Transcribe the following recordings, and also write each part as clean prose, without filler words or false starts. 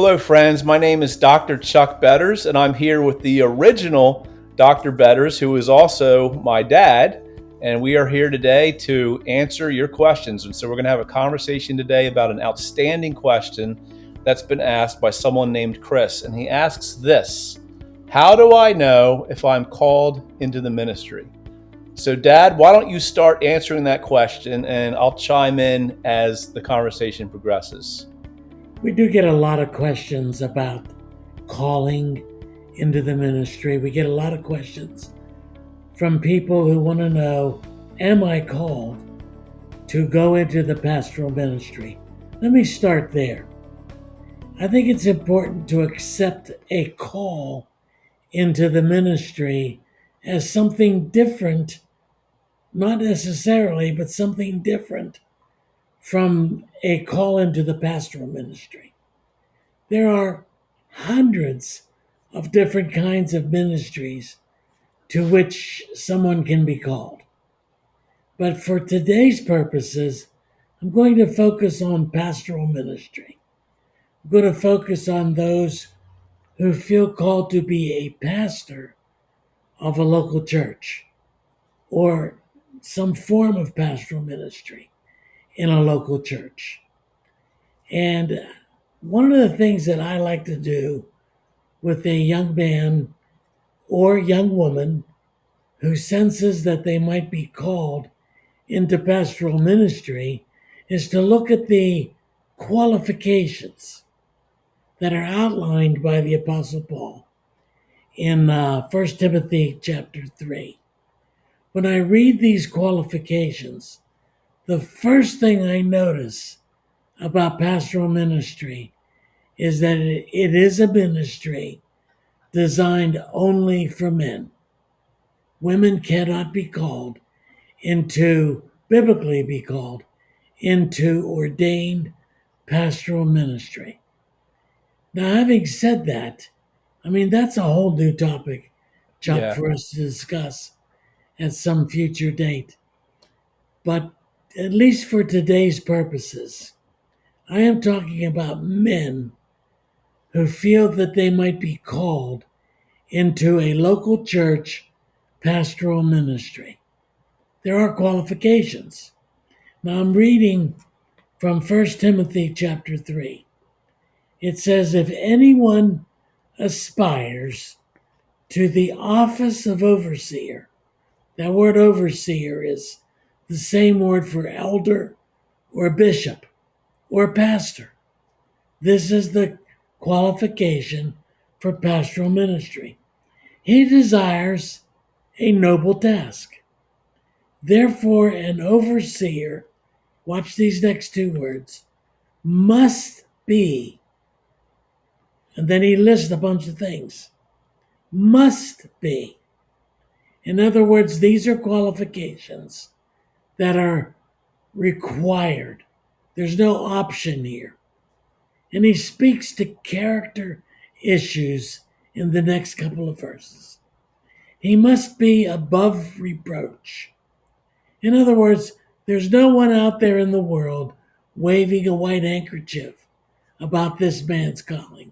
Hello, friends. My name is Dr. Chuck Betters, and I'm here with the original Dr. Betters, who is also my dad. And we are here today to answer your questions. And so we're going to have a conversation today about an outstanding question that's been asked by someone named Chris. And he asks this: how do I know if I'm called into the ministry? So, Dad, why don't you start answering that question, and I'll chime in as the conversation progresses. We do get a lot of questions about calling into the ministry. We get a lot of questions from people who want to know, am I called to go into the pastoral ministry? Let me start there. I think it's important to accept a call into the ministry as something different, not necessarily, but something different from a call into the pastoral ministry. There are hundreds of different kinds of ministries to which someone can be called. But for today's purposes, I'm going to focus on pastoral ministry. I'm going to focus on those who feel called to be a pastor of a local church or some form of pastoral ministry in a local church. And one of the things that I like to do with a young man or young woman who senses that they might be called into pastoral ministry is to look at the qualifications that are outlined by the Apostle Paul in 1 Timothy chapter 3. When I read these qualifications, the first thing I notice about pastoral ministry is that it is a ministry designed only for men. Women cannot be called biblically be called into ordained pastoral ministry. Now, having said that, that's a whole new topic, Chuck, Yeah. for us to discuss at some future date. But at least for today's purposes, I am talking about men who feel that they might be called into a local church pastoral ministry. There are qualifications. Now I'm reading from 1 Timothy chapter 3. It says, if anyone aspires to the office of overseer, that word overseer is the same word for elder or bishop or pastor. This is the qualification for pastoral ministry. He desires a noble task. Therefore, an overseer, watch these next two words, must be, and then he lists a bunch of things, must be. In other words, these are qualifications that are required. There's no option here. And he speaks to character issues in the next couple of verses. He must be above reproach. In other words, there's no one out there in the world waving a white handkerchief about this man's calling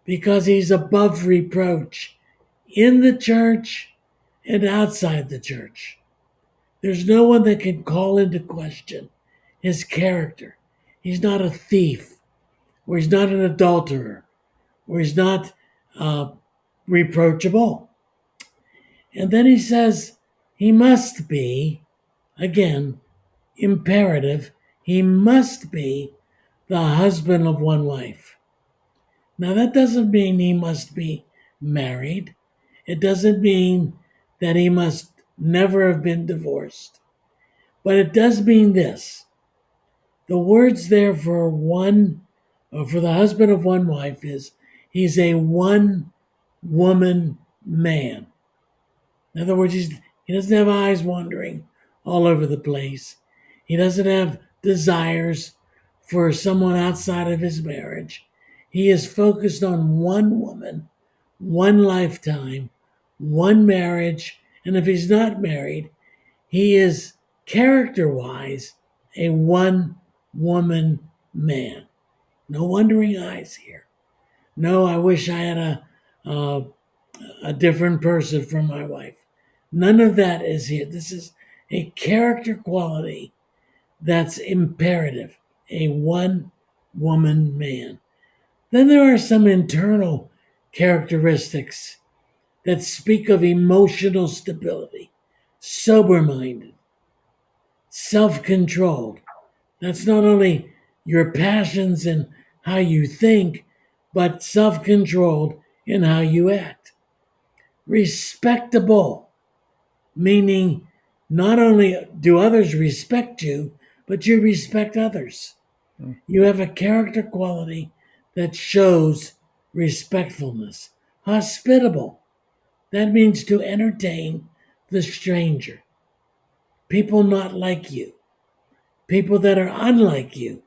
because he's above reproach in the church and outside the church. There's no one that can call into question his character. He's not a thief, or he's not an adulterer, or he's not reproachable. And then he says he must be, again, imperative, he must be the husband of one wife. Now, that doesn't mean he must be married. It doesn't mean that he must never have been divorced. But it does mean this. The words there for one, or for the husband of one wife, is he's a one woman man. In other words, he doesn't have eyes wandering all over the place. He doesn't have desires for someone outside of his marriage. He is focused on one woman, one lifetime, one marriage, and if he's not married, he is character-wise a one-woman man. No wandering eyes here. No, I wish I had a different person from my wife. None of that is here. This is a character quality that's imperative. A one woman man. Then there are some internal characteristics that speak of emotional stability, sober minded, self controlled. That's not only your passions and how you think, but self controlled in how you act. Respectable, meaning not only do others respect you, but you respect others. Mm. You have a character quality that shows respectfulness. Hospitable, that means to entertain the stranger. People not like you, people that are unlike you,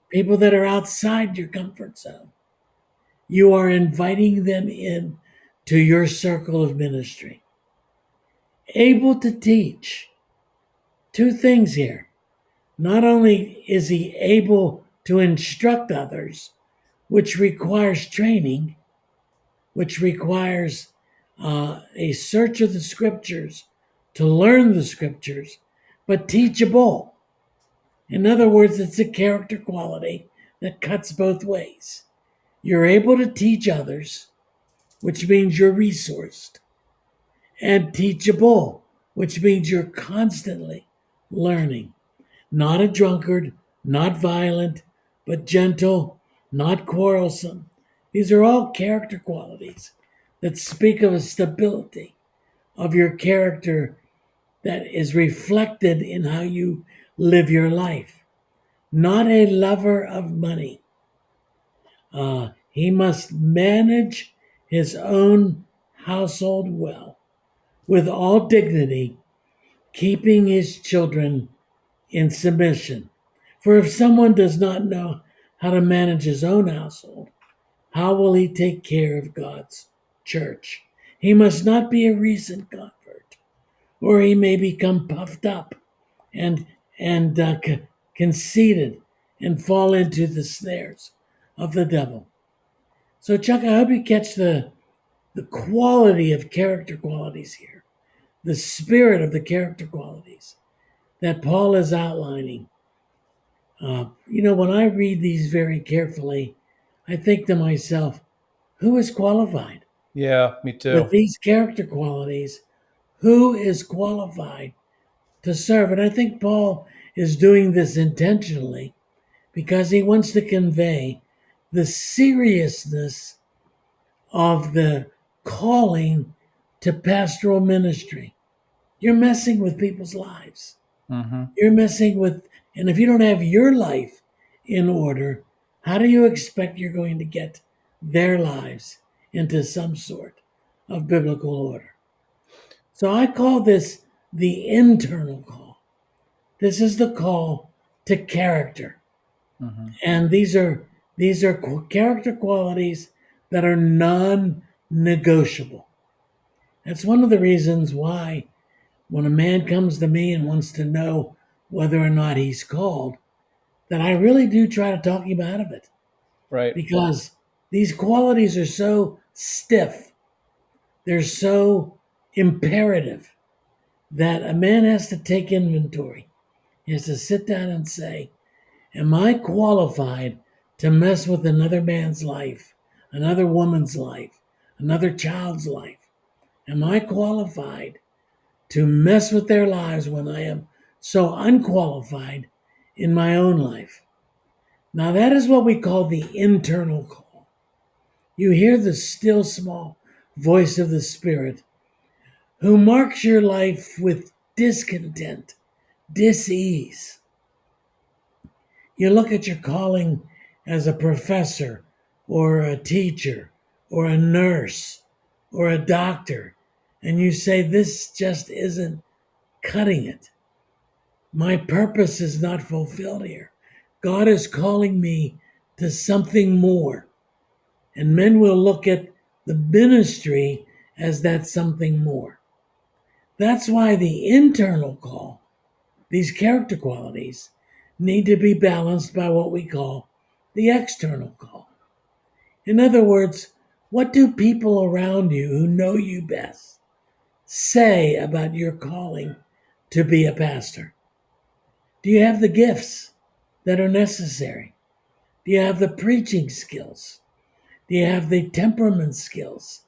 people that are outside your comfort zone. You are inviting them in to your circle of ministry. Able to teach. Two things here. Not only is he able to instruct others, which requires training, which requires a search of the scriptures to learn the scriptures, but teachable. In other words, it's a character quality that cuts both ways. You're able to teach others, which means you're resourced, and teachable, which means you're constantly learning. Not a drunkard, not violent, but gentle, not quarrelsome. These are all character qualities that speak of a stability of your character that is reflected in how you live your life. Not a lover of money. He must manage his own household well, with all dignity, keeping his children in submission. For if someone does not know how to manage his own household, how will he take care of God's church? He must not be a recent convert, or he may become puffed up and conceited and fall into the snares of the devil. So, Chuck, I hope you catch the quality of character qualities here, the spirit of the character qualities that Paul is outlining. When I read these very carefully, I think to myself, who is qualified? Yeah, me With too. these character qualities, who is qualified to serve? And I think Paul is doing this intentionally because he wants to convey the seriousness of the calling to pastoral ministry. You're messing with people's lives. Hmm. You're messing with, and if you don't have your life in order, how do you expect you're going to get their lives into some sort of biblical order? So I call this the internal call. This is the call to character. Hmm. And these are character qualities that are non-negotiable. That's one of the reasons why when a man comes to me and wants to know whether or not he's called, that I really do try to talk him out of it Right. because these qualities are so stiff, they're so imperative that a man has to take inventory. He has to sit down and say, am I qualified to mess with another man's life, another woman's life, another child's life? Am I qualified to mess with their lives when I am so unqualified in my own life? Now, that is what we call the internal call. You hear the still small voice of the Spirit who marks your life with discontent, dis-ease. You look at your calling as a professor or a teacher or a nurse or a doctor, and you say, this just isn't cutting it. My purpose is not fulfilled here. God is calling me to something more. And men will look at the ministry as that something more. That's why the internal call, these character qualities, need to be balanced by what we call the external call. In other words, what do people around you who know you best say about your calling to be a pastor? Do you have the gifts that are necessary? Do you have the preaching skills? Do you have the temperament skills?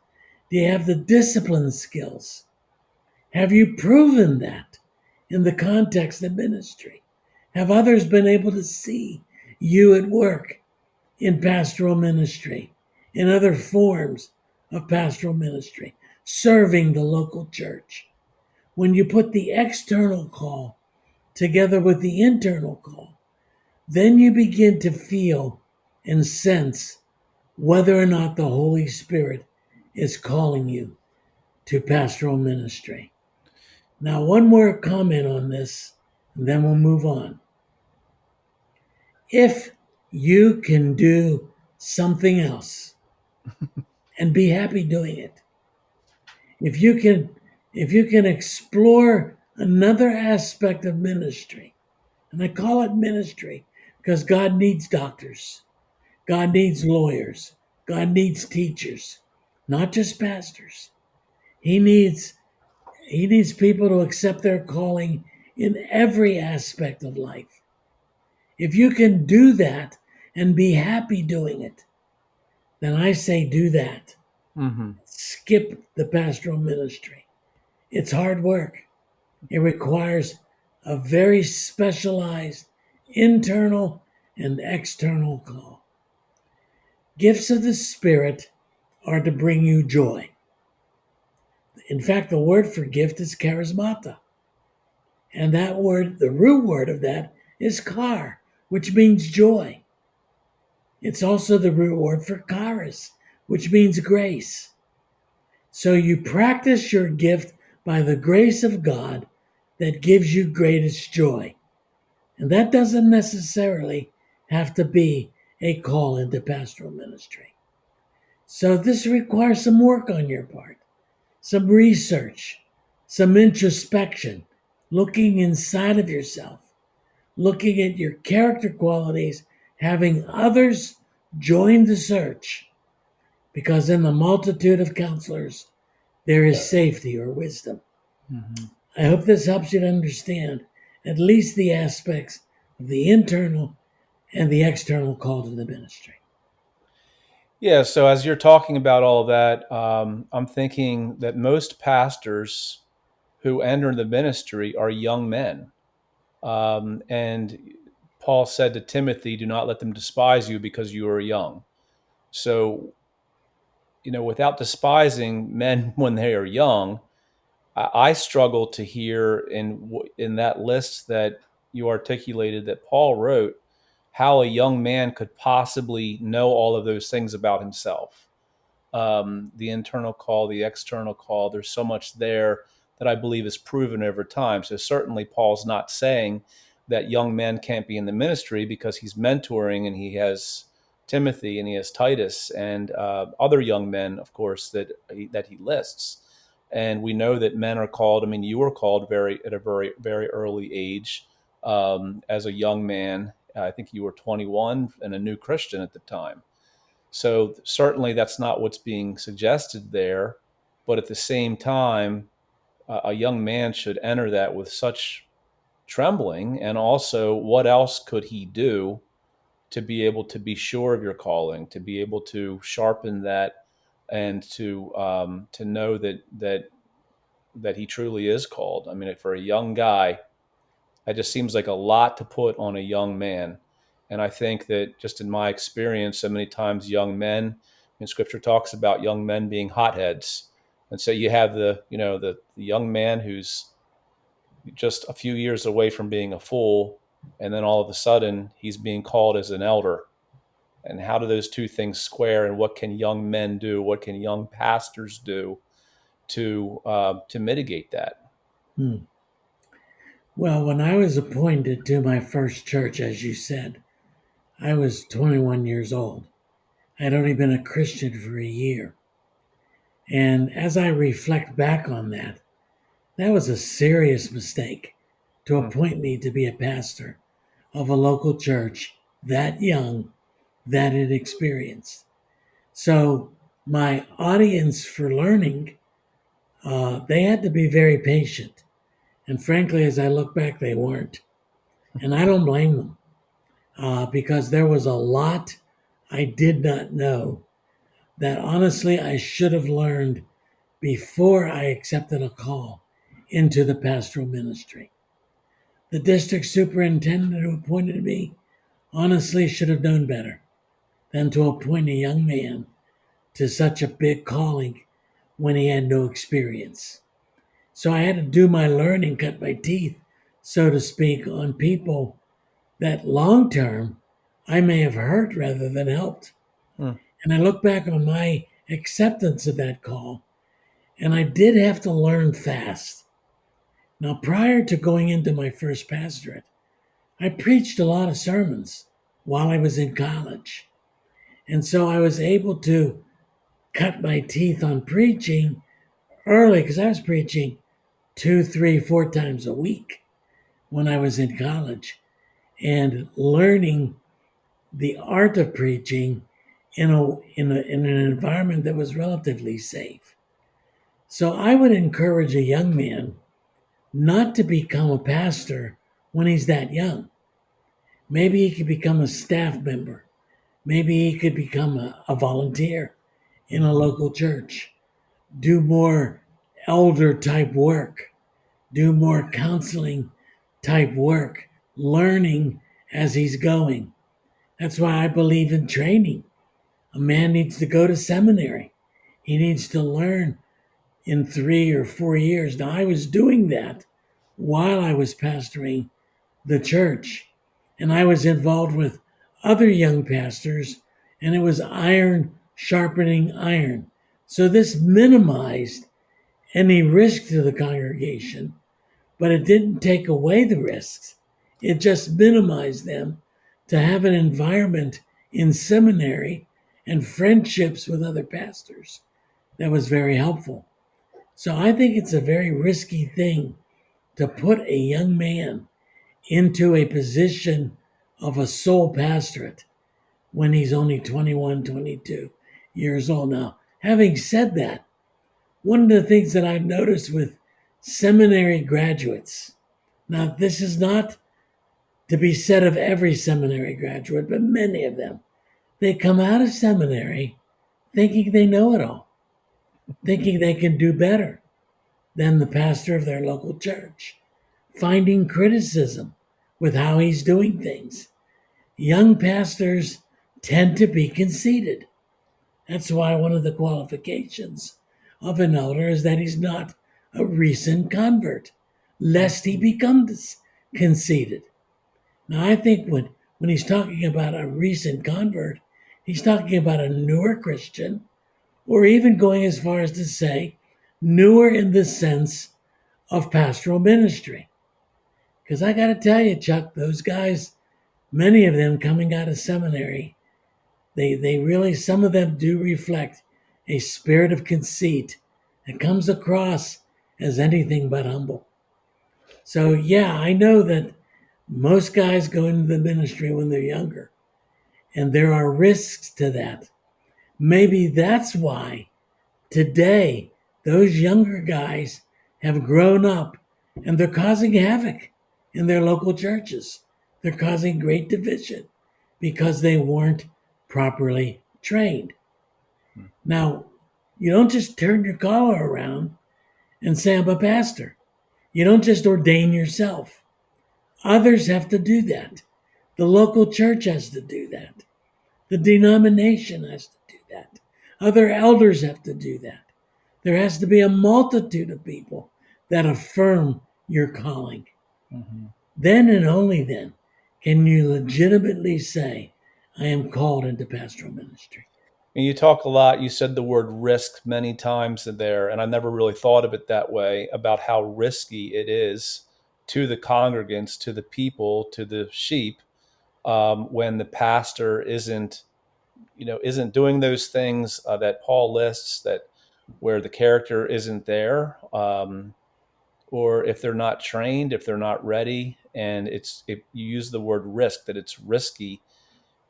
Do you have the discipline skills? Have you proven that in the context of ministry? Have others been able to see you at work in pastoral ministry, in other forms of pastoral ministry, serving the local church? When you put the external call together with the internal call, then you begin to feel and sense whether or not the Holy Spirit is calling you to pastoral ministry. Now, one more comment on this, and then we'll move on. If you can do something else and be happy doing it, if you can explore another aspect of ministry, and I call it ministry because God needs doctors, God needs lawyers, God needs teachers, not just pastors. He needs people to accept their calling in every aspect of life. If you can do that and be happy doing it, then I say do that. Mm-hmm. Skip the pastoral ministry. It's hard work. It requires a very specialized internal and external call. Gifts of the Spirit are to bring you joy. In fact, the word for gift is charismata. And that word, the root word of that, is char, which means joy. It's also the root word for charis, which means grace. So you practice your gift by the grace of God that gives you greatest joy. And that doesn't necessarily have to be a call into pastoral ministry. So this requires some work on your part, some research, some introspection, looking inside of yourself, looking at your character qualities, having others join the search. Because in the multitude of counselors, there is safety or wisdom. Mm-hmm. I hope this helps you to understand at least the aspects of the internal and the external call to the ministry. Yeah, so as you're talking about all that, I'm thinking that most pastors who enter the ministry are young men. And Paul said to Timothy, do not let them despise you because you are young. So, without despising men when they are young, I struggle to hear in that list that you articulated that Paul wrote how a young man could possibly know all of those things about himself. The internal call, the external call. There's so much there that I believe is proven over time. So certainly Paul's not saying that young men can't be in the ministry because he's mentoring and he has Timothy and he has Titus and other young men, of course, that he lists. And we know that men are called. I mean, you were called at a very, very early age as a young man. I think you were 21 and a new Christian at the time. So certainly that's not what's being suggested there. But at the same time, a young man should enter that with such trembling. And also, what else could he do to be able to be sure of your calling, to be able to sharpen that, and to know that he truly is called? I mean, for a young guy, it just seems like a lot to put on a young man. And I think that just in my experience, so many times young men, in scripture talks about young men being hotheads. And so you have the young man who's just a few years away from being a fool. And then all of a sudden he's being called as an elder. And how do those two things square? And what can young men do? What can young pastors do to mitigate that? Hmm. Well, when I was appointed to my first church, as you said, I was 21 years old. I'd only been a Christian for a year. And as I reflect back on that, that was a serious mistake to Hmm. appoint me to be a pastor of a local church that young, that inexperienced. So my audience for learning, they had to be very patient. And frankly, as I look back, they weren't. And I don't blame them because there was a lot I did not know that honestly I should have learned before I accepted a call into the pastoral ministry. The district superintendent who appointed me honestly should have known better than to appoint a young man to such a big calling when he had no experience. So I had to do my learning, cut my teeth, so to speak, on people that long term I may have hurt rather than helped. Hmm. And I look back on my acceptance of that call, and I did have to learn fast. Now, prior to going into my first pastorate, I preached a lot of sermons while I was in college. And so I was able to cut my teeth on preaching early because I was preaching two, three, four times a week when I was in college and learning the art of preaching in an environment that was relatively safe. So I would encourage a young man not to become a pastor when he's that young. Maybe he could become a staff member. Maybe he could become a volunteer in a local church, do more elder type work, do more counseling type work, learning as he's going. That's why I believe in training. A man needs to go to seminary. He needs to learn in 3 or 4 years. Now, I was doing that while I was pastoring the church, and I was involved with other young pastors, and it was iron sharpening iron. So, this minimized any risk to the congregation, but it didn't take away the risks. It just minimized them to have an environment in seminary and friendships with other pastors that was very helpful. So I think it's a very risky thing to put a young man into a position of a sole pastorate when he's only 21, 22 years old. Now, having said that, one of the things that I've noticed with seminary graduates, now this is not to be said of every seminary graduate, but many of them, they come out of seminary thinking they know it all, thinking they can do better than the pastor of their local church, finding criticism with how he's doing things. Young pastors tend to be conceited. That's why one of the qualifications of an elder is that he's not a recent convert, lest he becomes conceited. Now, I think when he's talking about a recent convert, he's talking about a newer Christian, or even going as far as to say newer in the sense of pastoral ministry. Because I got to tell you, Chuck, those guys, many of them coming out of seminary, they really, some of them do reflect a spirit of conceit that comes across as anything but humble. So, yeah, I know that most guys go into the ministry when they're younger, and there are risks to that. Maybe that's why today those younger guys have grown up and they're causing havoc in their local churches. They're causing great division because they weren't properly trained. Now, you don't just turn your collar around and say, I'm a pastor. You don't just ordain yourself. Others have to do that. The local church has to do that. The denomination has to do that. Other elders have to do that. There has to be a multitude of people that affirm your calling. Mm-hmm. Then and only then can you legitimately say, I am called into pastoral ministry. And you talk a lot, you said the word risk many times in there, and I never really thought of it that way about how risky it is to the congregants, to the people, to the sheep, when the pastor isn't doing those things that Paul lists, that where the character isn't there, or if they're not trained, if they're not ready, and if you use the word risk, that it's risky.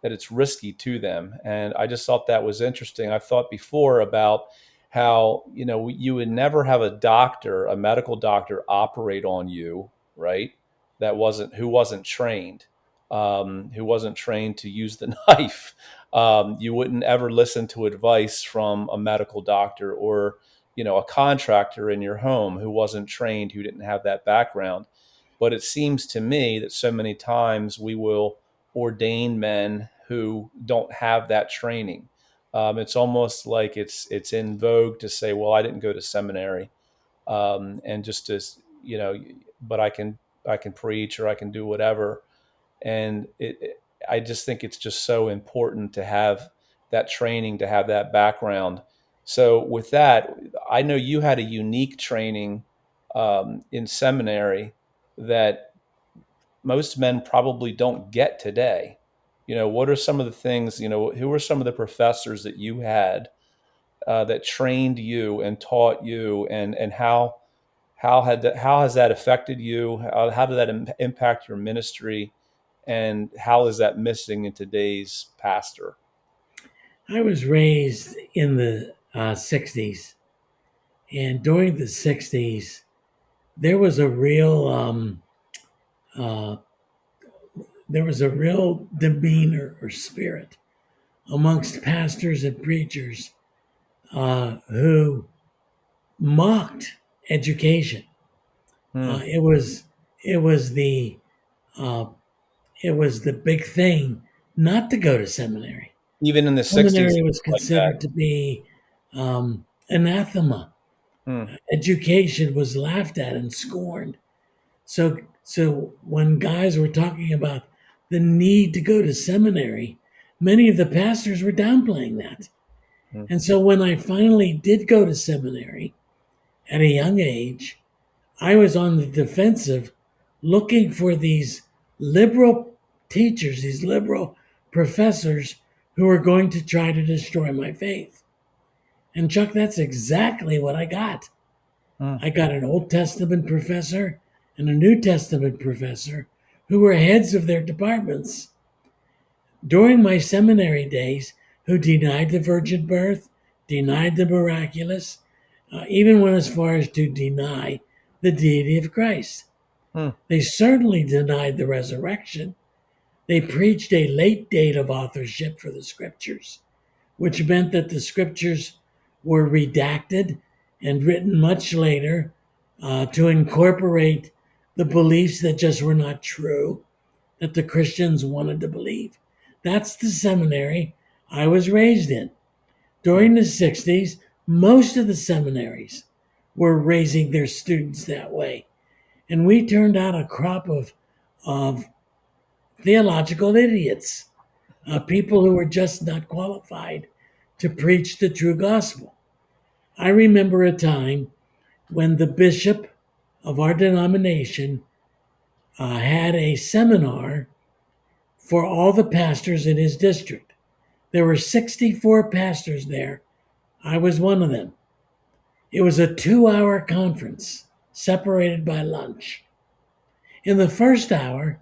that it's risky to them. And I just thought that was interesting. I've thought before about how, you would never have a doctor, a medical doctor, operate on you, right? Who wasn't trained, who wasn't trained to use the knife. You wouldn't ever listen to advice from a medical doctor, or a contractor in your home who wasn't trained, who didn't have that background. But it seems to me that so many times we will ordain men who don't have that training. It's almost like it's in vogue to say, "Well, I didn't go to seminary," and just to, you know, but I can preach, or I can do whatever. And I just think it's just so important to have that training, to have that background. So with that, I know you had a unique training in seminary that most men probably don't get today. What are some of the things, who are some of the professors that you had that trained you and taught you, and how has that affected you? How did that impact your ministry? And how is that missing in today's pastor? I was raised in the 60s, and during the 60s, there was a real uh, demeanor or spirit amongst pastors and preachers who mocked education. Hmm. It was it was the uh, it was the big thing not to go to seminary. Even in the 60s, Seminary was like that. considered to be anathema. Hmm. Education was laughed at and scorned. So when guys were talking about the need to go to seminary, many of the pastors were downplaying that. Hmm. And so when I finally did go to seminary at a young age, I was on the defensive looking for these liberal teachers, these liberal professors who were going to try to destroy my faith. And Chuck, that's exactly what I got. Hmm. I got an Old Testament professor and a New Testament professor who were heads of their departments during my seminary days, who denied the virgin birth, denied the miraculous, even went as far as to deny the deity of Christ. Hmm. They certainly denied the resurrection. They preached a late date of authorship for the scriptures, which meant that the scriptures were redacted and written much later to incorporate the beliefs that just were not true, that the Christians wanted to believe. That's the seminary I was raised in. Hmm. During the 60s, most of the seminaries were raising their students that way. And we turned out a crop of theological idiots, people who were just not qualified to preach the true gospel. I remember a time when the bishop of our denomination had a seminar for all the pastors in his district. There were 64 pastors there. I was one of them. It was a 2-hour conference separated by lunch. In the first hour,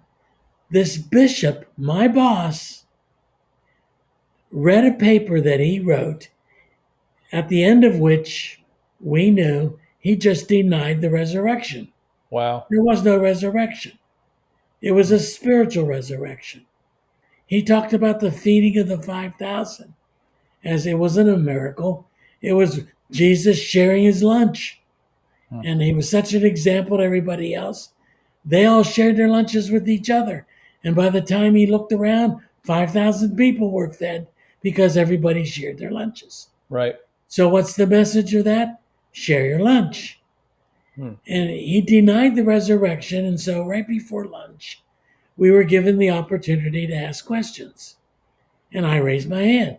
this bishop, my boss, read a paper that he wrote, at the end of which we knew he just denied the resurrection. Wow. There was no resurrection, it was a spiritual resurrection. He talked about the feeding of the 5,000 as it wasn't a miracle, it was Jesus sharing his lunch. Hmm. And he was such an example to everybody else. They all shared their lunches with each other. And by the time he looked around, 5,000 people were fed because everybody shared their lunches. Right. So, what's the message of that? Share your lunch. Hmm. And he denied the resurrection. And so, right before lunch, we were given the opportunity to ask questions. And I raised my hand.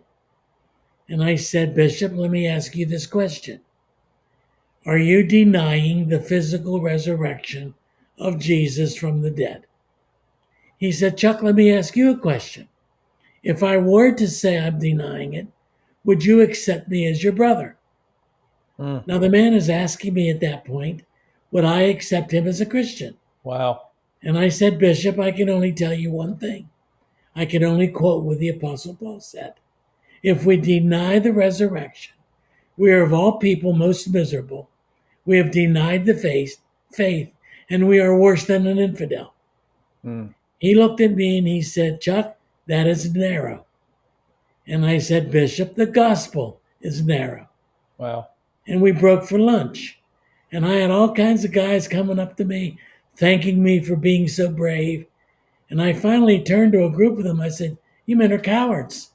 And I said, Bishop, let me ask you this question. Are you denying the physical resurrection of Jesus from the dead? He said, Chuck, let me ask you a question. If I were to say I'm denying it, would you accept me as your brother? Hmm. Now, the man is asking me at that point, would I accept him as a Christian? Wow. And I said, Bishop, I can only tell you one thing. I can only quote what the Apostle Paul said. If we deny the resurrection, we are of all people most miserable. We have denied the faith, and we are worse than an infidel. Mm. He looked at me and he said, Chuck, that is narrow. And I said, Bishop, the gospel is narrow. Wow. And we broke for lunch. And I had all kinds of guys coming up to me, thanking me for being so brave. And I finally turned to a group of them. I said, you men are cowards.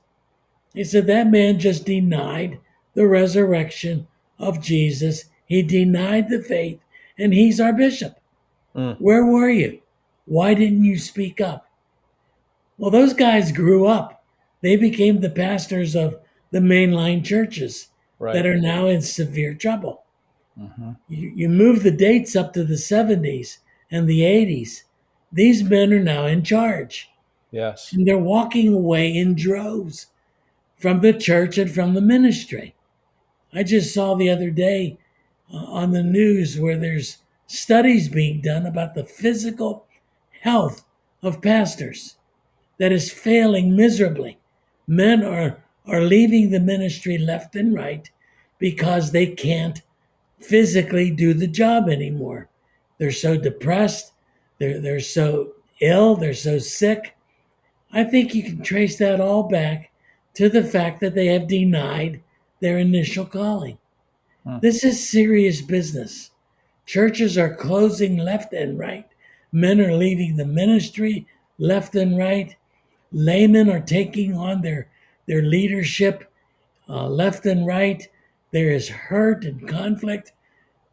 He said, that man just denied the resurrection of Jesus. He denied the faith, and he's our bishop. Mm. Where were you? Why didn't you speak up? Well, those guys grew up. They became the pastors of the mainline churches Right. that are now in severe trouble. Mm-hmm. You move the dates up to the 70s and the 80s. These men are now in charge. Yes. And they're walking away in droves from the church and from the ministry. I just saw the other day on the news where there's studies being done about the physical health of pastors that is failing miserably. Men are leaving the ministry left and right because they can't physically do the job anymore. They're so depressed, they're so ill, they're so sick. I think you can trace that all back to the fact that they have denied their initial calling. This is serious business. Churches are closing left and right. Men are leaving the ministry left and right. Laymen are taking on their leadership left and right. There is hurt and conflict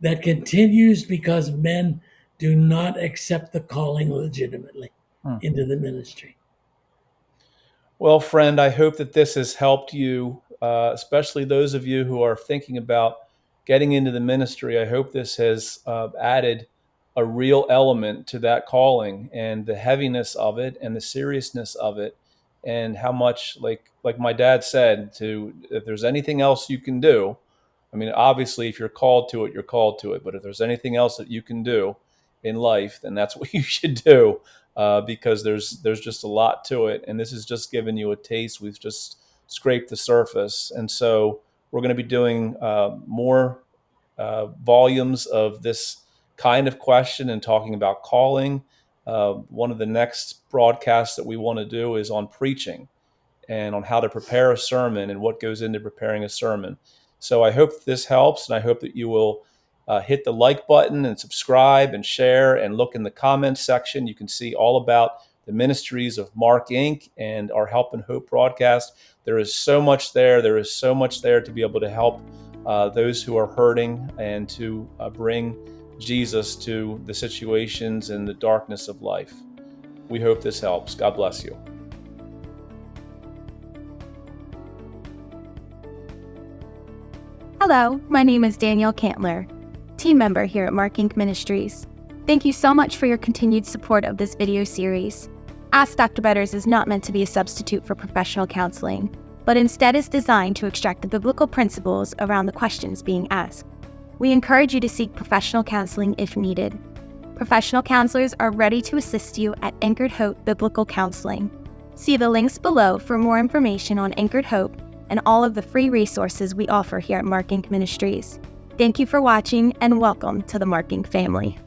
that continues because men do not accept the calling legitimately into the ministry. Well, friend, I hope that this has helped you, especially those of you who are thinking about getting into the ministry. I hope this has added a real element to that calling and the heaviness of it and the seriousness of it, and how much, like my dad said, if there's anything else you can do, I mean, obviously, if you're called to it, you're called to it. But if there's anything else that you can do in life, then that's what you should do. Because there's just a lot to it, and this has just given you a taste. We've just scraped the surface, and so we're going to be doing more volumes of this kind of question and talking about calling. One of the next broadcasts that we want to do is on preaching and on how to prepare a sermon and what goes into preparing a sermon. So I hope this helps, and I hope that you will hit the like button and subscribe and share and look in the comments section. You can see all about the ministries of Mark Inc. and our Help and Hope broadcast. There is so much there. There is so much there to be able to help those who are hurting and to bring Jesus to the situations and the darkness of life. We hope this helps. God bless you. Hello, my name is Danielle Cantler, team member here at MARKINC Ministries. Thank you so much for your continued support of this video series. Ask Dr. Betters is not meant to be a substitute for professional counseling, but instead is designed to extract the biblical principles around the questions being asked. We encourage you to seek professional counseling if needed. Professional counselors are ready to assist you at Anchored Hope Biblical Counseling. See the links below for more information on Anchored Hope and all of the free resources we offer here at MARKINC Ministries. Thank you for watching, and welcome to the MARKINC family.